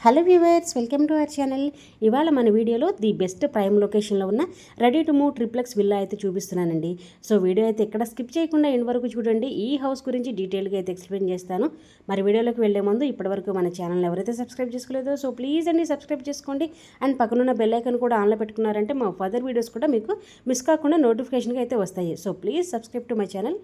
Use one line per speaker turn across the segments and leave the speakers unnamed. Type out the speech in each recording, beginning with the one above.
Hello viewers, welcome to our channel. ఇవాళ మన వీడియోలో ది బెస్ట్ ప్రైమ్ లొకేషన్లో ఉన్న ready to move triplex villa అయితే చూపిస్తున్నానండి. సో వీడియో అయితే ఎక్కడ స్కిప్ చేయకుండా ఎండ్ వరకు చూడండి. ఈ హౌస్ గురించి డీటెయిల్గా అయితే ఎక్స్ప్లెయిన్ చేస్తాను. మరి వీడియోలోకి వెళ్లే ముందు ఇప్పటివరకు మన ఛానల్ ఎవరైతే సబ్స్క్రైబ్ చేసుకోలేదో సో ప్లీజ్ అండి సబ్స్క్రైబ్ చేసుకోండి. అండ్ పక్కనున్న బెల్ ఐకాన్ కూడా ఆన్లో పెట్టుకున్నారంటే మా ఫర్దర్ వీడియోస్ కూడా మీకు మిస్ కాకుండా నోటిఫికేషన్గా అయితే వస్తాయి. So please subscribe to my channel.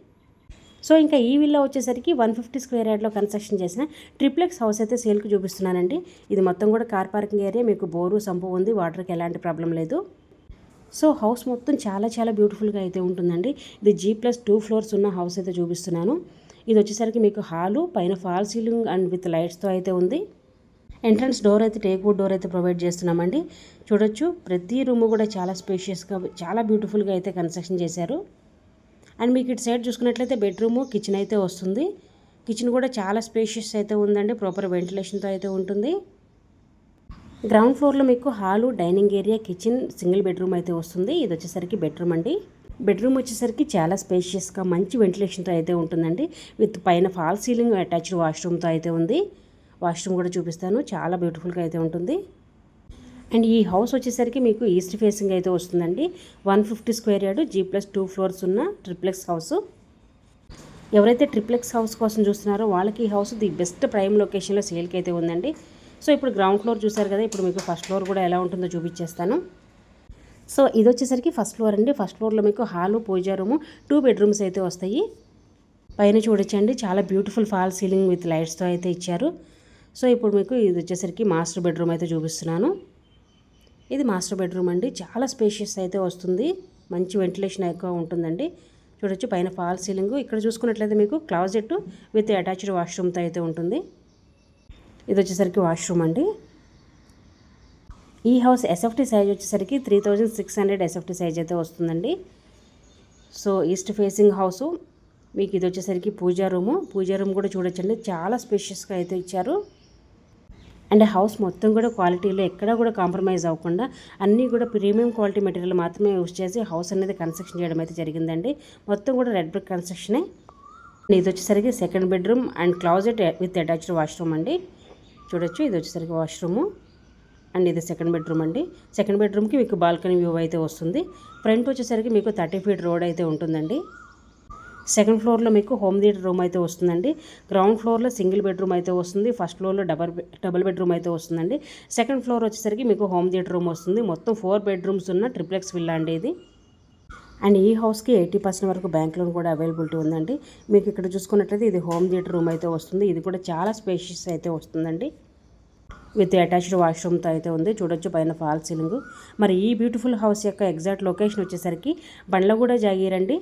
So ఇంకా ఈ విల్లా వచ్చేసరికి 150 స్క్వేర్ యార్డ్లో కన్స్ట్రక్షన్ చేసిన ట్రిప్లెక్స్ హౌస్ అయితే సేల్కి చూపిస్తున్నానండి. ఇది మొత్తం కూడా కార్ పార్కింగ్ ఏరియా, మీకు బోరు సంపు ఉంది, వాటర్కి ఎలాంటి ప్రాబ్లం లేదు. సో హౌస్ మొత్తం చాలా బ్యూటిఫుల్గా అయితే ఉంటుందండి. ఇది G+2 ఫ్లోర్స్ ఉన్న హౌస్ అయితే చూపిస్తున్నాను. ఇది వచ్చేసరికి మీకు హాలు, పైన ఫాల్ సీలింగ్ అండ్ విత్ లైట్స్తో అయితే ఉంది. ఎంట్రన్స్ డోర్ అయితే టేక్వుడ్ డోర్ అయితే ప్రొవైడ్ చేస్తున్నామండి. చూడొచ్చు, ప్రతి రూమ్ కూడా చాలా స్పేషియస్గా చాలా బ్యూటిఫుల్గా అయితే కన్స్ట్రక్షన్ చేశారు. అండ్ మీకు ఇటు సైడ్ చూసుకున్నట్లయితే బెడ్రూమ్, కిచెన్ అయితే వస్తుంది. కిచెన్ కూడా చాలా స్పేషియస్ అయితే ఉందండి, ప్రాపర్ వెంటిలేషన్తో అయితే ఉంటుంది. గ్రౌండ్ ఫ్లోర్లో మీకు hall, dining area, kitchen, single bedroom అయితే వస్తుంది. ఇది వచ్చేసరికి బెడ్రూమ్ అండి. బెడ్రూమ్ వచ్చేసరికి చాలా స్పేషియస్గా మంచి వెంటిలేషన్తో అయితే ఉంటుందండి. విత్ పైన ఫాల్ సీలింగ్ అటాచ్డ్ వాష్రూమ్తో అయితే ఉంది. వాష్రూమ్ కూడా చూపిస్తాను, చాలా బ్యూటిఫుల్గా అయితే ఉంటుంది. అండ్ ఈ హౌస్ వచ్చేసరికి మీకు ఈస్ట్ ఫేసింగ్ అయితే వస్తుందండి. 150 స్క్వేర్ యార్డ్, G+2 ఫ్లోర్స్ ఉన్న ట్రిప్లెక్స్ హౌస్. ఎవరైతే ట్రిప్లెక్స్ హౌస్ కోసం చూస్తున్నారో వాళ్ళకి ఈ హౌస్ ది బెస్ట్ ప్రైమ్ లొకేషన్లో సేల్కి అయితే ఉందండి. సో ఇప్పుడు గ్రౌండ్ ఫ్లోర్ చూసారు కదా, ఇప్పుడు మీకు ఫస్ట్ ఫ్లోర్ కూడా ఎలా ఉంటుందో చూపించేస్తాను. సో ఇది వచ్చేసరికి ఫస్ట్ ఫ్లోర్ అండి. ఫస్ట్ ఫ్లోర్లో మీకు హాలు, పూజా రూము, 2 బెడ్రూమ్స్ అయితే వస్తాయి. పైన చూడొచ్చండి, చాలా బ్యూటిఫుల్ ఫాల్ సీలింగ్ విత్ లైట్స్తో అయితే ఇచ్చారు. సో ఇప్పుడు మీకు ఇది వచ్చేసరికి మాస్టర్ బెడ్రూమ్ అయితే చూపిస్తున్నాను. ఇది మాస్టర్ బెడ్రూమ్ అండి. చాలా స్పేషియస్ అయితే వస్తుంది, మంచి వెంటిలేషన్ ఎక్కువ ఉంటుందండి. చూడొచ్చు, పైన ఫాల్ సీలింగ్. ఇక్కడ చూసుకున్నట్లయితే మీకు క్లాజెట్ విత్ అటాచ్డ్ వాష్రూమ్తో అయితే ఉంటుంది. ఇది వచ్చేసరికి వాష్రూమ్ అండి. ఈ హౌస్ ఎస్ఎఫ్టీ సైజ్ వచ్చేసరికి 3600 ఎస్ఎఫ్టీ సైజ్ అయితే వస్తుందండి. So east facing house. మీకు ఇది వచ్చేసరికి పూజా రూమ్ కూడా చూడొచ్చండి, చాలా స్పేషియస్గా అయితే ఇచ్చారు. అండ్ హౌస్ మొత్తం కూడా క్వాలిటీలో ఎక్కడా కూడా కాంప్రమైజ్ అవ్వకుండా అన్నీ కూడా ప్రీమియం క్వాలిటీ మెటీరియల్ మాత్రమే యూజ్ చేసి హౌస్ అనేది కన్స్ట్రక్షన్ చేయడం అయితే జరిగిందండి. మొత్తం కూడా రెడ్ బ్రిక్ కన్స్ట్రక్షనే. ఇది వచ్చేసరికి second bedroom and closet with attached washroom అండి. చూడొచ్చు, ఇది వచ్చేసరికి వాష్రూము అండ్ ఇది సెకండ్ బెడ్రూమ్ అండి. సెకండ్ బెడ్రూమ్కి మీకు బాల్కనీ వ్యూ అయితే వస్తుంది. ఫ్రంట్ వచ్చేసరికి మీకు 30 ఫీట్ రోడ్ అయితే ఉంటుందండి. సెకండ్ ఫ్లోర్లో మీకు హోమ్ థియేటర్ రూమ్ అయితే వస్తుందండి. గ్రౌండ్ ఫ్లోర్లో సింగిల్ బెడ్రూమ్ అయితే వస్తుంది. ఫస్ట్ ఫ్లోర్లో డబుల్ బెడ్రూమ్ అయితే వస్తుందండి. సెకండ్ ఫ్లోర్ వచ్చేసరికి మీకు హోమ్ థియేటర్ రూమ్ వస్తుంది. మొత్తం 4 బెడ్రూమ్స్ ఉన్న ట్రిప్లెక్స్ విల్లా అండి ఇది. అండ్ ఈ హౌస్కి 80% వరకు బ్యాంక్ లోన్ కూడా అవైలబిలిటీ ఉందండి. మీకు ఇక్కడ చూసుకున్నట్లయితే ఇది హోమ్ థియేటర్ రూమ్ అయితే వస్తుంది. ఇది కూడా చాలా స్పేషియస్ అయితే వస్తుందండి, విత్ అటాచ్డ్ వాష్రూమ్తో అయితే ఉంది. చూడొచ్చు, పైన ఫాల్ సీలింగ్. మరి ఈ బ్యూటిఫుల్ హౌస్ యొక్క ఎగ్జాక్ట్ లొకేషన్ వచ్చేసరికి బండ్లగూడ జాగీరండి,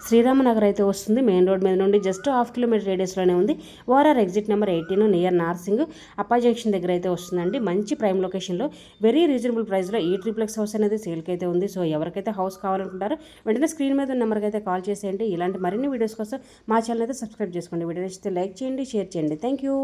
శ్రీరామనగర్ అయితే వస్తుంది. మెయిన్ రోడ్ మీద నుండి జస్ట్ 1/2 కిలోమీటర్ రేడియస్లోనే ఉంది. ORR exit number 18 near Narsingi Appa junction దగ్గర అయితే వస్తుందండి. మంచి ప్రైమ్ లొకేషన్లో వెరీ రీజనబుల్ ప్రైస్లో ఈ ట్రిప్లెక్స్ హౌస్ అనేది సేల్కి అయితే ఉంది. సో ఎవరికైతే హౌస్ కావాలనుకుంటారో వెంటనే స్క్రీన్ మీద ఉన్న నెంబర్కి అయితే కాల్ చేసేయండి. ఇలాంటి మరిన్ని వీడియోస్ కోసం మా ఛానల్ అయితే సబ్స్క్రైబ్ చేసుకోండి. వీడియో నచ్చితే లైక్ చేయండి, షేర్ చేయండి. Thank you.